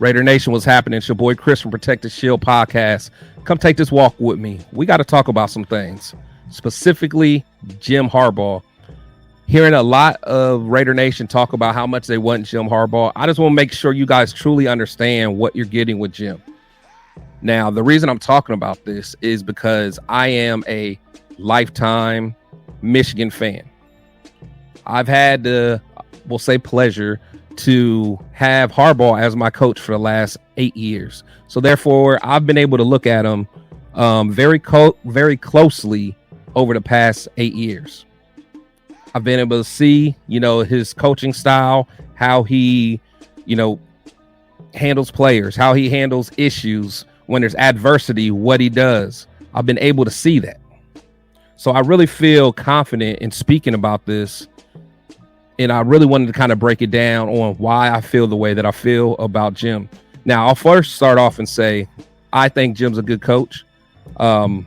Raider Nation, what's happening? It's your boy Chris from Protected Shield Podcast. Come take this walk with me. We got to talk about some things, specifically Jim Harbaugh. Hearing a lot of Raider Nation talk about how much they want Jim Harbaugh. I just want to make sure you guys truly understand what you're getting with Jim. Now, the reason I'm talking about this is because I am a lifetime Michigan fan. I've had the, we'll say, pleasure to have Harbaugh as my coach for the last 8 years. So therefore, I've been able to look at him very closely over the past 8 years. I've been able to see, his coaching style, how he, handles players, how he handles issues when there's adversity, what he does. I've been able to see that. So I really feel confident in speaking about this. And I really wanted to kind of break it down on why I feel the way that I feel about Jim. Now, I'll first start off and say, I think Jim's a good coach. I'm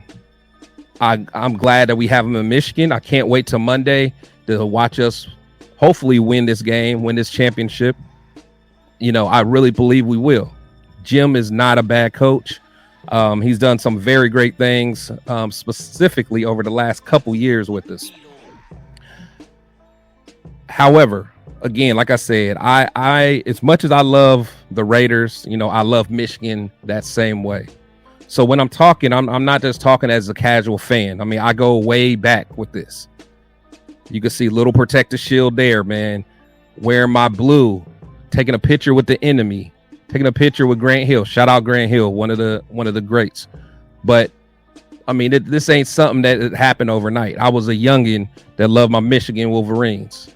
glad that we have him in Michigan. I can't wait till Monday to watch us hopefully win this game, win this championship. I really believe we will. Jim is not a bad coach. He's done some very great things, specifically over the last couple years with us. However, again, like I said, I as much as I love the Raiders, I love Michigan that same way. So when I'm talking, I'm not just talking as a casual fan. I mean, I go way back with this. You can see little Protected Shield there, man. Wearing my blue, taking a picture with the enemy, taking a picture with Grant Hill. Shout out Grant Hill, one of the greats. But I mean, this ain't something that happened overnight. I was a youngin' that loved my Michigan Wolverines.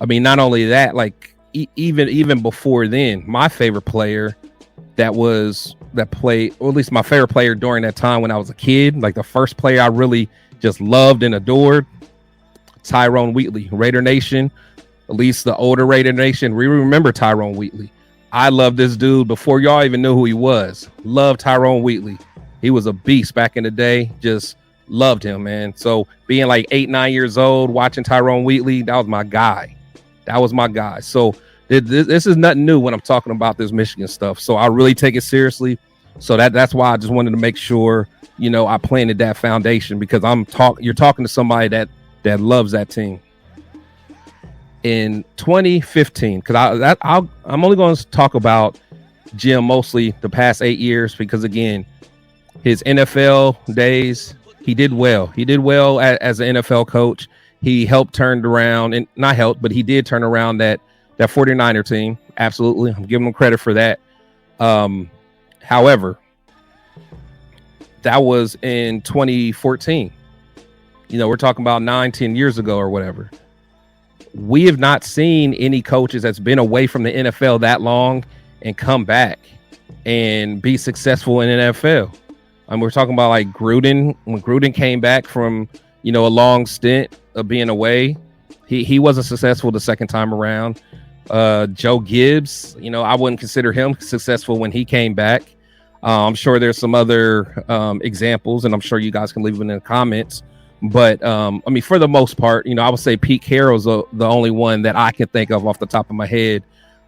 I mean, not only that, like even before then, my favorite player that played, or at least my favorite player during that time when I was a kid, like the first player I really just loved and adored, Tyrone Wheatley. Raider Nation, at least the older Raider Nation, we remember Tyrone Wheatley. I loved this dude before y'all even knew who he was. Loved Tyrone Wheatley. He was a beast back in the day. Just loved him, man. So being like 8, 9 years old, watching Tyrone Wheatley, that was my guy. So this is nothing new when I'm talking about this Michigan stuff. So I really take it seriously. So that's why I just wanted to make sure, I planted that foundation, because you're talking to somebody that loves that team. In 2015, because I'm only going to talk about Jim mostly the past 8 years, because again, his NFL days, he did well. He did well as an NFL coach. He helped turn around, and not helped, but he did turn around that 49er team. Absolutely. I'm giving him credit for that. However, that was in 2014. We're talking about 9-10 years ago or whatever. We have not seen any coaches that's been away from the NFL that long and come back and be successful in the NFL. We're talking about like Gruden. When Gruden came back from, a long stint of being away, he wasn't successful the second time around. Joe Gibbs, I wouldn't consider him successful when he came back. I'm sure there's some other examples, and I'm sure you guys can leave them in the comments. But for the most part, I would say Pete Carroll's the only one that I can think of off the top of my head,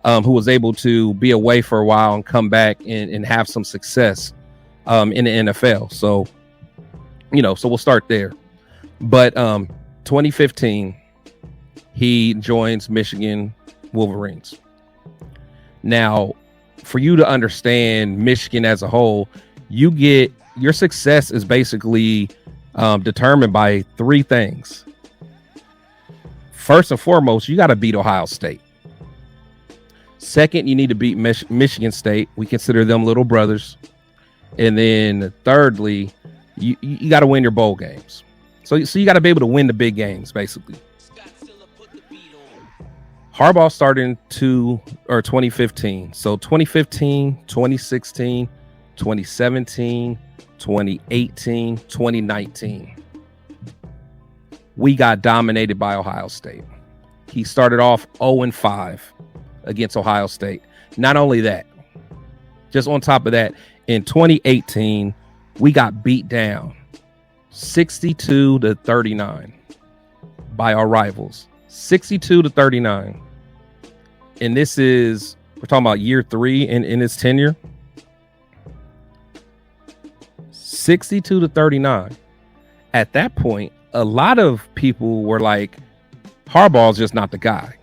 who was able to be away for a while and come back and have some success in the NFL. So, so we'll start there. But 2015, he joins Michigan Wolverines. Now, for you to understand Michigan as a whole, your success is basically determined by 3 things. First and foremost, you got to beat Ohio State. Second, you need to beat Michigan State. We consider them little brothers. And then thirdly, you got to win your bowl games. So you got to be able to win the big games, basically. Harbaugh started in 2015. So 2015, 2016, 2017, 2018, 2019. We got dominated by Ohio State. He started off 0-5 against Ohio State. Not only that, just on top of that, in 2018, we got beat down 62-39 by our rivals. 62-39. And this is We're talking about year 3 in his tenure. 62-39. At that point, a lot of people were like, Harbaugh's just not the guy.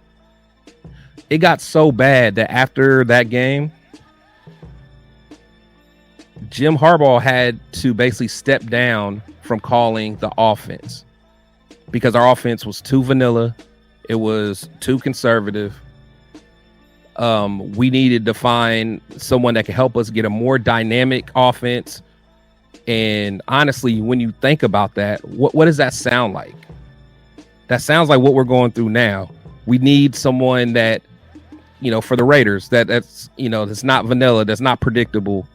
It got so bad that after that game, Jim Harbaugh had to basically step down from calling the offense because our offense was too vanilla. It was too conservative. We needed to find someone that could help us get a more dynamic offense. And honestly, when you think about that, what does that sound like? That sounds like what we're going through now. We need someone that, for the Raiders, that's not vanilla, that's not predictable.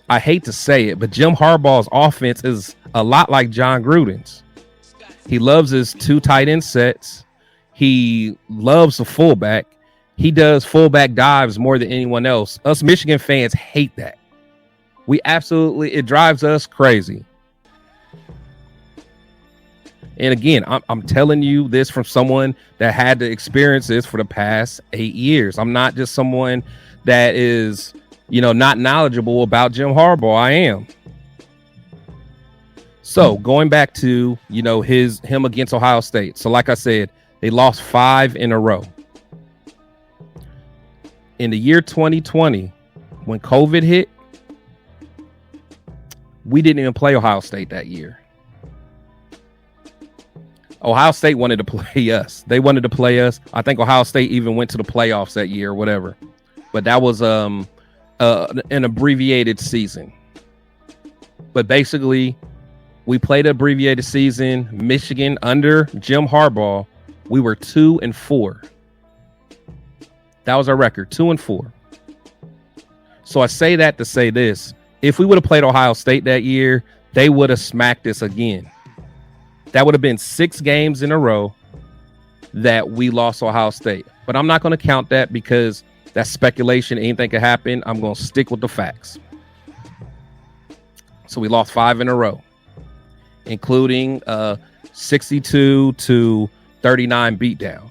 I hate to say it, but Jim Harbaugh's offense is a lot like John Gruden's. He loves his 2 tight end sets. He loves the fullback. He does fullback dives more than anyone else. Us Michigan fans hate that. It drives us crazy. And again, I'm telling you this from someone that had to experience this for the past 8 years. I'm not just someone that is, not knowledgeable about Jim Harbaugh. I am. So going back to, him against Ohio State. So like I said, they lost 5 in a row. In the year 2020, when COVID hit, we didn't even play Ohio State that year. Ohio State wanted to play us. They wanted to play us. I think Ohio State even went to the playoffs that year or whatever. But that was an abbreviated season. But basically, we played an abbreviated season. Michigan, under Jim Harbaugh, we were 2-4. That was our record, 2-4. So I say that to say this. If we would have played Ohio State that year, they would have smacked us again. That would have been 6 games in a row that we lost Ohio State. But I'm not going to count that because that's speculation. Anything could happen. I'm going to stick with the facts. So we lost 5 in a row, including 62-39 beatdown.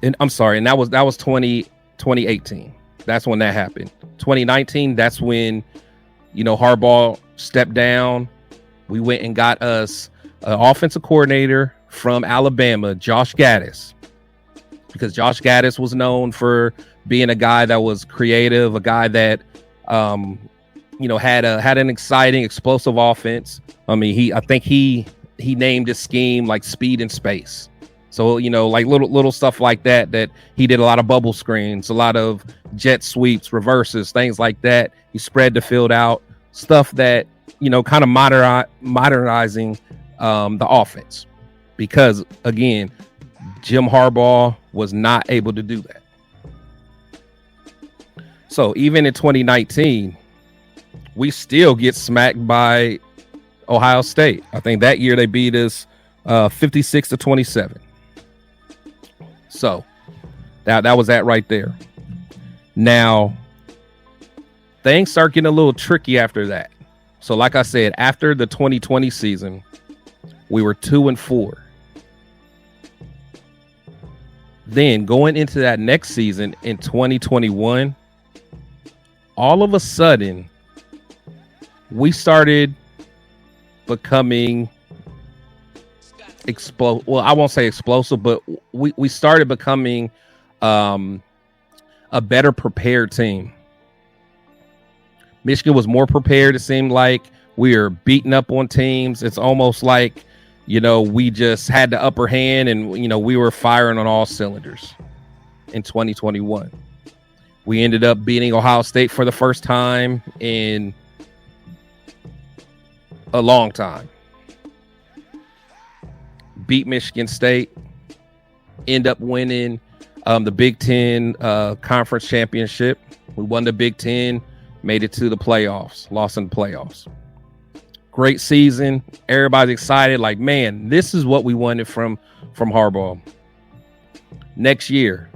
And that was 2018. That's when that happened. 2019, that's when, Harbaugh stepped down. We went and got us an offensive coordinator from Alabama, Josh Gaddis, because Josh Gaddis was known for being a guy that was creative, a guy that, had an exciting, explosive offense. I think he named his scheme like Speed in Space. So, like little stuff like that he did a lot of bubble screens, a lot of jet sweeps, reverses, things like that. He spread the field out, stuff that, kind of modernizing the offense. Because, again, Jim Harbaugh was not able to do that. So even in 2019, we still get smacked by Ohio State. I think that year they beat us 56-27. So that was that right there. Now, things start getting a little tricky after that. So like I said, after the 2020 season, we were 2-4. Then going into that next season in 2021, all of a sudden, we started becoming well, I won't say explosive, but we started becoming a better prepared team. Michigan was more prepared. It seemed like we were beating up on teams. It's almost like, we just had the upper hand and, we were firing on all cylinders in 2021. We ended up beating Ohio State for the first time in a long time. Beat Michigan State, end up winning the Big Ten conference championship. We won the Big Ten, made it to the playoffs, lost in the playoffs. Great season. Everybody's excited. Like, man, this is what we wanted from Harbaugh. Next year,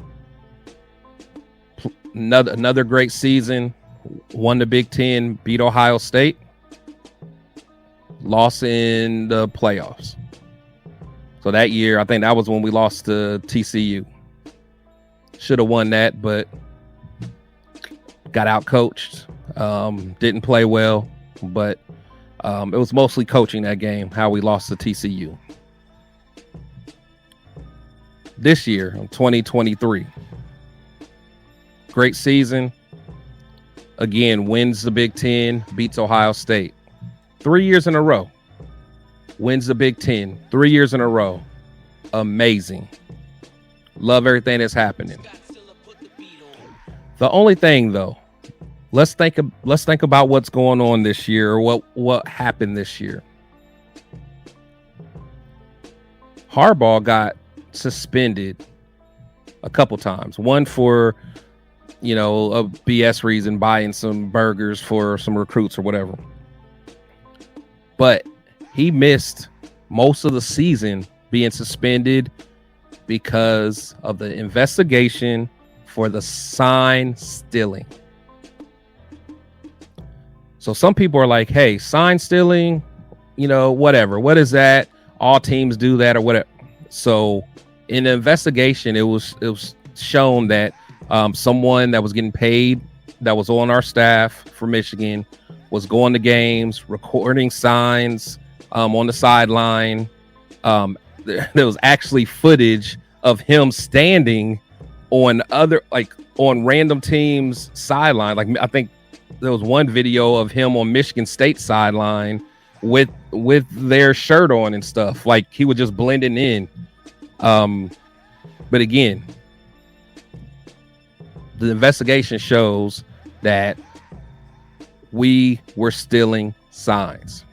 another great season. Won the Big Ten, beat Ohio State, lost in the playoffs. So that year, I think that was when we lost to TCU. Should have won that, but got out coached. Didn't play well, but it was mostly coaching that game, how we lost to TCU. This year, 2023, great season. Again, wins the Big Ten, beats Ohio State 3 years in a row. Wins the Big Ten 3 years in a row. Amazing. Love everything that's happening. The only thing, though, let's think about what's going on this year, or what happened this year. Harbaugh got suspended a couple times. One for, a BS reason, buying some burgers for some recruits or whatever. But he missed most of the season being suspended because of the investigation for the sign stealing. So some people are like, hey, sign stealing, whatever. What is that? All teams do that or whatever. So in the investigation, it was shown that someone that was getting paid, that was on our staff for Michigan, was going to games, recording signs on the sideline. There was actually footage of him standing on random teams' sideline. Like, I think there was one video of him on Michigan State sideline with their shirt on and stuff. Like, he was just blending in. But again, the investigation shows that we were stealing signs.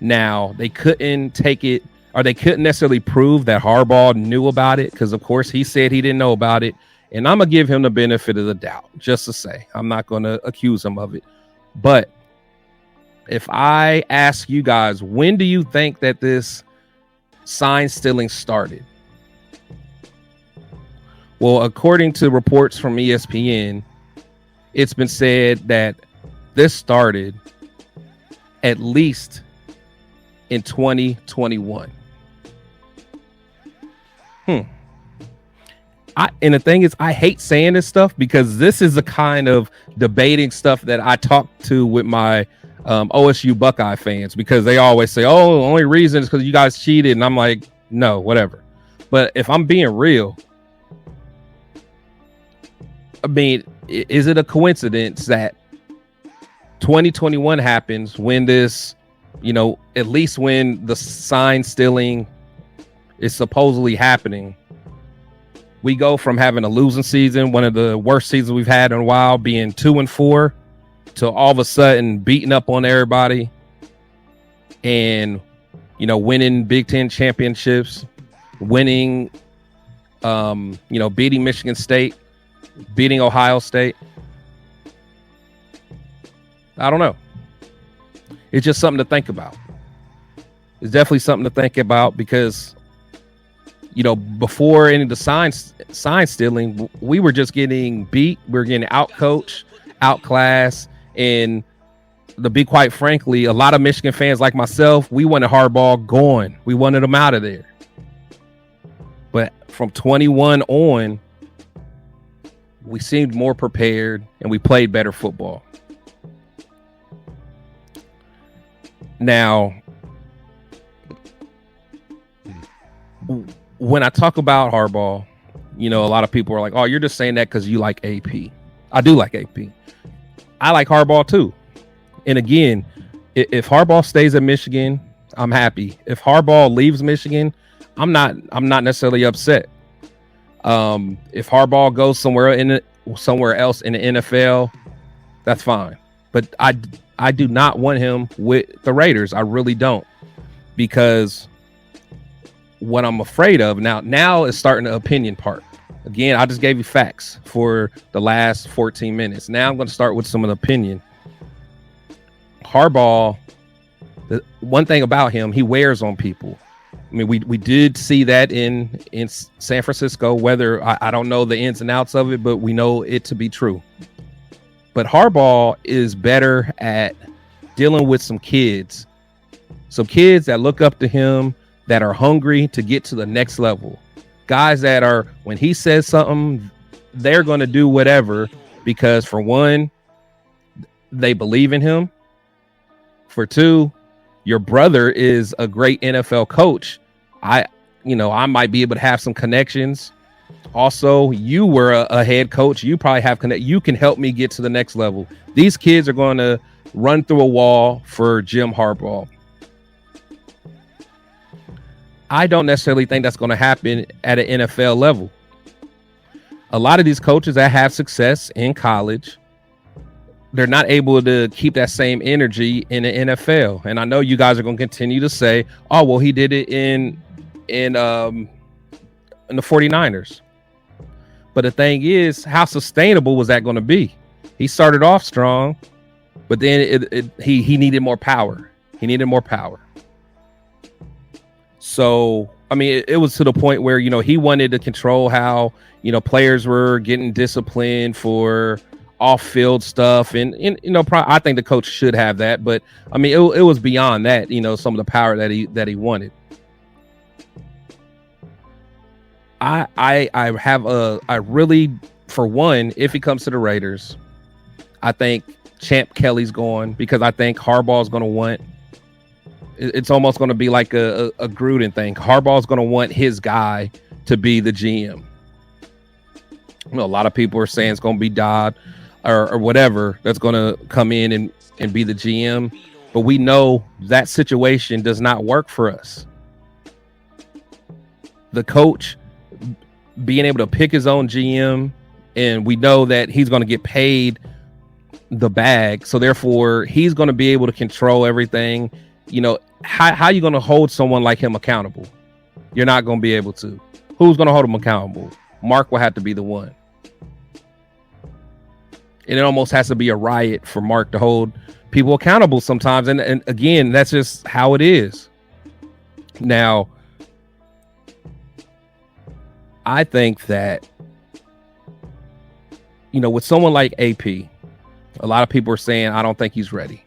Now, they couldn't take it, or they couldn't necessarily prove that Harbaugh knew about it, because of course he said he didn't know about it. And I'm gonna give him the benefit of the doubt, just to say. I'm not gonna accuse him of it. But if I ask you guys, when do you think that this sign stealing started? Well, according to reports from ESPN, it's been said that this started at least in 2021. And the thing is, I hate saying this stuff because this is the kind of debating stuff that I talk to with my OSU Buckeye fans, because they always say, oh, the only reason is because you guys cheated. And I'm like, no, whatever. But if I'm being real, I mean, is it a coincidence that 2021 happens when this, at least when the sign stealing is supposedly happening? We go from having a losing season, one of the worst seasons we've had in a while, being 2-4, to all of a sudden beating up on everybody and, winning Big Ten championships, winning, beating Michigan State, beating Ohio State. I don't know. It's just something to think about. It's definitely something to think about because, before any of the sign stealing, we were just getting beat. We were getting out-coached, outclassed. And to be quite frankly, a lot of Michigan fans like myself, we wanted Harbaugh gone. We wanted him out of there. But from 21 on, we seemed more prepared and we played better football. Now, when I talk about Harbaugh, a lot of people are like, oh, you're just saying that because you like AP. I do like AP. I like Harbaugh too. And again, if Harbaugh stays at Michigan, I'm happy. If Harbaugh leaves Michigan, I'm not necessarily upset. If Harbaugh goes somewhere else in the NFL, that's fine. But I do not want him with the Raiders. I really don't, because what I'm afraid of now is starting the opinion part. Again, I just gave you facts for the last 14 minutes. Now I'm going to start with some of the opinion. Harbaugh, the one thing about him, he wears on people. I mean, we did see that in San Francisco, whether I don't know the ins and outs of it, but we know it to be true. But Harbaugh is better at dealing with some kids that look up to him, that are hungry to get to the next level. Guys that are, when he says something, they're going to do whatever, because for one, they believe in him. For two, your brother is a great NFL coach. I might be able to have some connections. Also, you were a head coach. You probably have you can help me get to the next level. These kids are going to run through a wall for Jim Harbaugh. I don't necessarily think that's going to happen at an NFL level. A lot of these coaches that have success in college, they're not able to keep that same energy in the NFL. And I know you guys are going to continue to say, oh, well, he did it in the 49ers. But the thing is, how sustainable was that going to be? He started off strong, but then he needed more power. He needed more power. So, I mean, it was to the point where, he wanted to control how, players were getting disciplined for off-field stuff. And I think the coach should have that. But, I mean, it was beyond that, some of the power that he wanted. I really, for one, if he comes to the Raiders, I think Champ Kelly's going, because I think Harbaugh's going to want, it's almost going to be like a Gruden thing. Harbaugh's going to want his guy to be the GM. A lot of people are saying it's going to be Dodd or whatever that's going to come in and be the GM. But we know that situation does not work for us. The coach being able to pick his own GM, and we know that he's going to get paid the bag. So therefore, he's going to be able to control everything. How are you going to hold someone like him accountable? You're not going to be able to. Who's going to hold him accountable? Mark will have to be the one. And it almost has to be a riot for Mark to hold people accountable sometimes. And again, that's just how it is. Now, I think that, with someone like AP, a lot of people are saying, I don't think he's ready.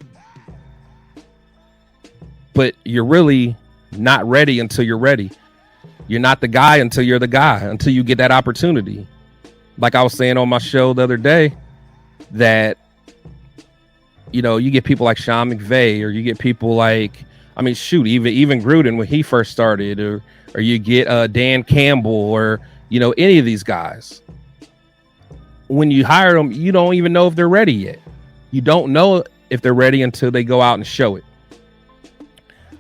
But you're really not ready until you're ready. You're not the guy until you're the guy, until you get that opportunity. Like I was saying on my show the other day, that, you get people like Sean McVay, or you get people like, even Gruden when he first started, or you get Dan Campbell, or, any of these guys. When you hire them, you don't even know if they're ready yet. You don't know if they're ready until they go out and show it.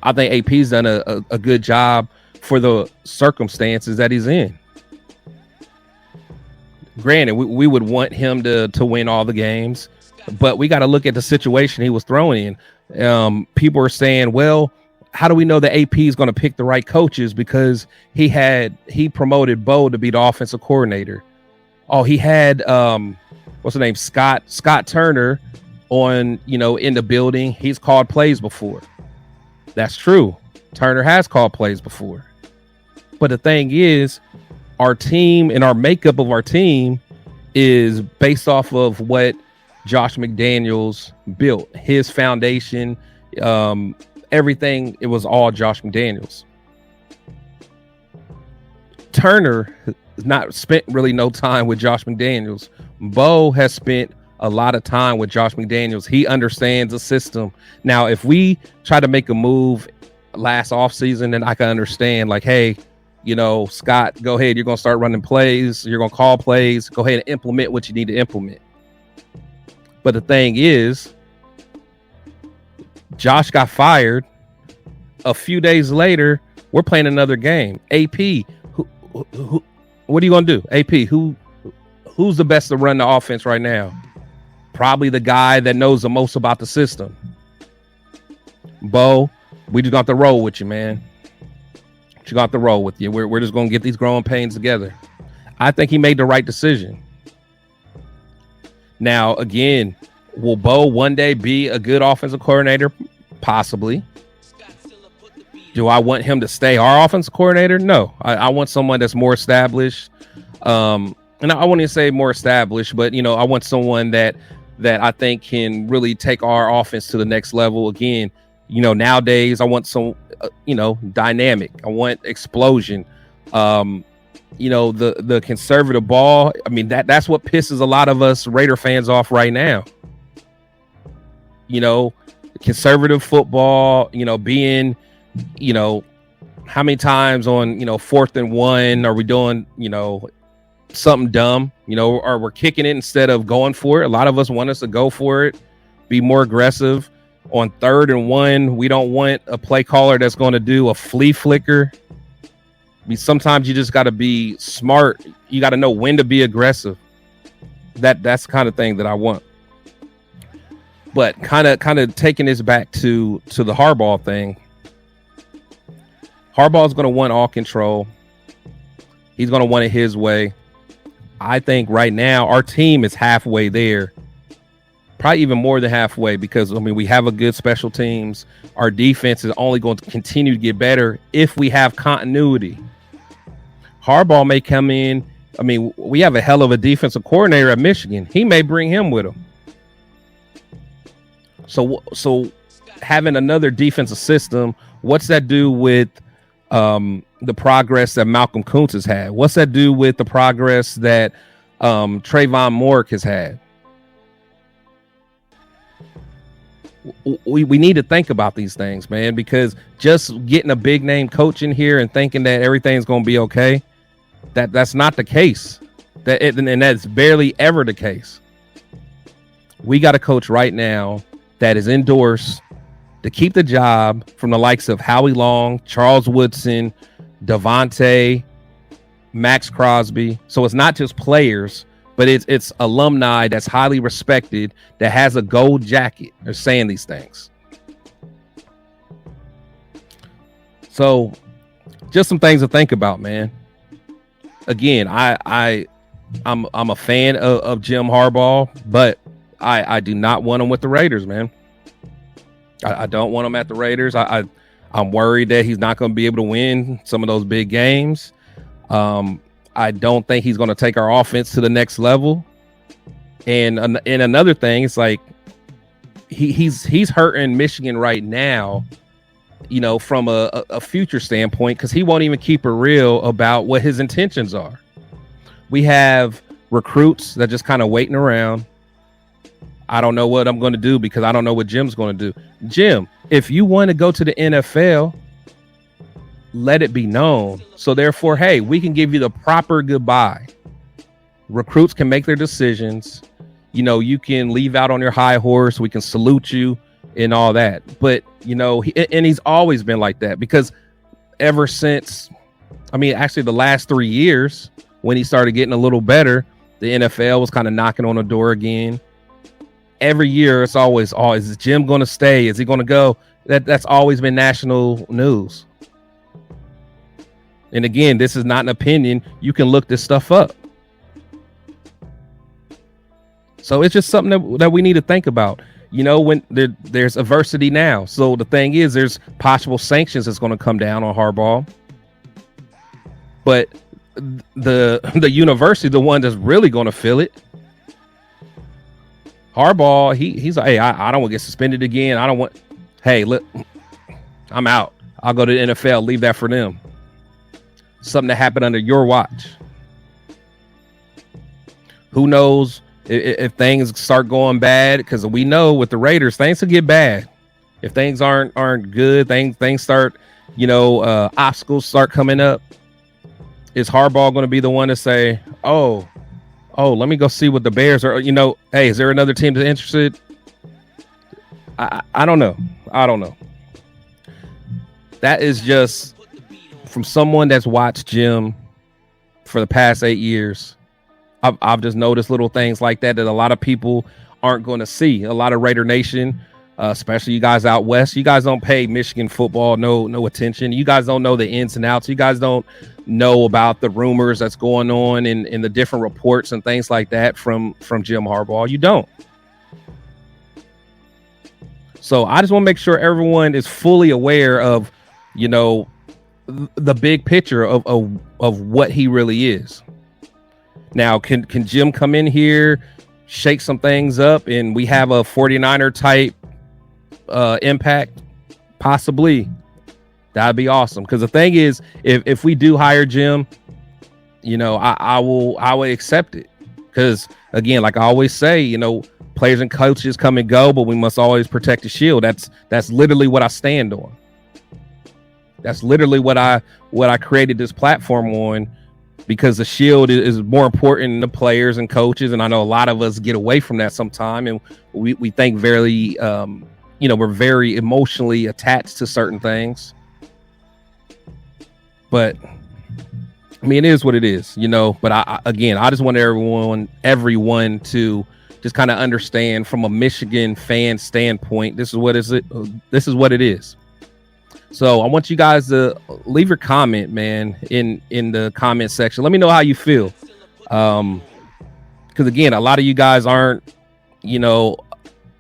I think AP's done a good job for the circumstances that he's in. Granted, we would want him to win all the games, but we got to look at the situation he was thrown in. People are saying, well, how do we know that AP is going to pick the right coaches? Because he promoted Bo to be the offensive coordinator. Oh, he had what's the name? Scott Turner on, in the building. He's called plays before. That's true. Turner has called plays before. But the thing is, our team and our makeup of our team is based off of what Josh McDaniels built. His foundation, everything, it was all Josh McDaniels. Turner has not spent really no time with Josh McDaniels. Bo has spent a lot of time with Josh McDaniels. He understands the system. Now, if we try to make a move last offseason, then I can understand, like, hey, Scott, go ahead. You're going to start running plays. You're going to call plays. Go ahead and implement what you need to implement. But the thing is, Josh got fired. A few days later, we're playing another game. AP, who what are you going to do? AP, who's the best to run the offense right now? Probably the guy that knows the most about the system. Bo, we just got to roll with you, man. You got to roll with you. We're just going to get these growing pains together. I think he made the right decision. Now, again, will Bo one day be a good offensive coordinator? Possibly. Do I want him to stay our offensive coordinator? No. I want someone that's more established. And I wouldn't even say more established, but, I want someone that I think can really take our offense to the next level. Again, nowadays I want some, dynamic. I want explosion. the conservative ball. I mean, that's what pisses a lot of us Raider fans off right now. Conservative football, being, how many times on, 4th and 1 are we doing, something dumb, or we're kicking it instead of going for it. A lot of us want us to go for it, be more aggressive. On 3rd and 1, we don't want a play caller that's going to do a flea flicker. I mean, sometimes you just got to be smart. You got to know when to be aggressive. That's the kind of thing that I want. But kind of taking this back to the Harbaugh thing. Harbaugh's going to want all control. He's going to want it his way. I think right now our team is halfway there. Probably even more than halfway, because we have a good special teams. Our defense is only going to continue to get better if we have continuity. Harbaugh may come in. We have a hell of a defensive coordinator at Michigan. He may bring him with him. So having another defensive system, what's that do with the progress that Malcolm Kuntz has had? What's that do with the progress that Trayvon Mork has had? We need to think about these things, man, because just getting a big name coach in here and thinking that everything's going to be okay, that's not the case. And that's barely ever the case. We got a coach right now that is endorsed to keep the job from the likes of Howie Long, Charles Woodson, Devontae, Max Crosby. So it's not just players, but it's alumni that's highly respected, that has a gold jacket. They're saying these things. So just some things to think about, man. Again, I'm a fan of Jim Harbaugh, but I do not want him with the Raiders, man. I don't want him at the Raiders. I'm worried that he's not going to be able to win some of those big games. I don't think he's going to take our offense to the next level. And another thing, it's like he's hurting Michigan right now, from a future standpoint, because he won't even keep it real about what his intentions are. We have recruits that just kind of waiting around. I don't know what I'm going to do because I don't know what Jim's going to do. Jim, if you want to go to the NFL, let it be known. So therefore, hey, we can give you the proper goodbye. Recruits can make their decisions. You can leave out on your high horse. We can salute you and all that. But, and he's always been like that, because ever since, actually the last 3 years when he started getting a little better, the NFL was kind of knocking on the door again. Every year it's always, is Jim going to stay? Is he going to go? That's always been national news. And again, this is not an opinion. You can look this stuff up. So it's just something that we need to think about. When there's adversity now. So the thing is, there's possible sanctions that's going to come down on Harbaugh. But the university, the one that's really going to feel it. Harbaugh, he's like, hey, I don't want to get suspended again. I don't want. Hey, look, I'm out. I'll go to the NFL. Leave that for them. Something that happened under your watch. Who knows if things start going bad? Because we know with the Raiders, things will get bad. If things aren't good, things start, obstacles start coming up. Is Harbaugh going to be the one to say, oh, let me go see what the Bears are, hey, is there another team that's interested? I don't know. That is just from someone that's watched Jim for the past 8 years. I've just noticed little things like that a lot of people aren't going to see. A lot of Raider Nation, especially you guys out west, you guys don't pay Michigan football no attention. You guys don't know the ins and outs. You guys don't know about the rumors that's going on in the different reports and things like that from Jim Harbaugh. You don't. So I just want to make sure everyone is fully aware of, the big picture of what he really is. Now, can Jim come in here, shake some things up, and we have a 49er type impact? Possibly. That'd be awesome. Because the thing is, if we do hire Jim, I will accept it, because again, like I always say, players and coaches come and go, but we must always protect the shield. That's literally what I stand on. That's literally what I created this platform on, because the shield is more important than the players and coaches. And I know a lot of us get away from that sometime, and we think very, we're very emotionally attached to certain things. But I mean, it is what it is, but I just want everyone to just kind of understand from a Michigan fan standpoint, this is what it is. So I want you guys to leave your comment, man, in the comment section. Let me know how you feel. Because again, a lot of you guys aren't,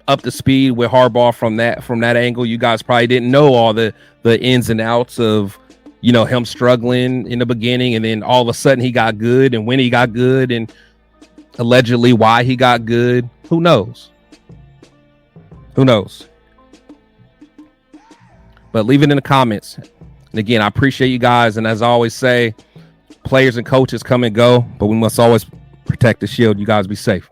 up to speed with Harbaugh from that angle. You guys probably didn't know all the ins and outs of, him struggling in the beginning, and then all of a sudden he got good, and when he got good, and allegedly why he got good. Who knows? But leave it in the comments. And again, I appreciate you guys. And as I always say, players and coaches come and go, but we must always protect the shield. You guys be safe.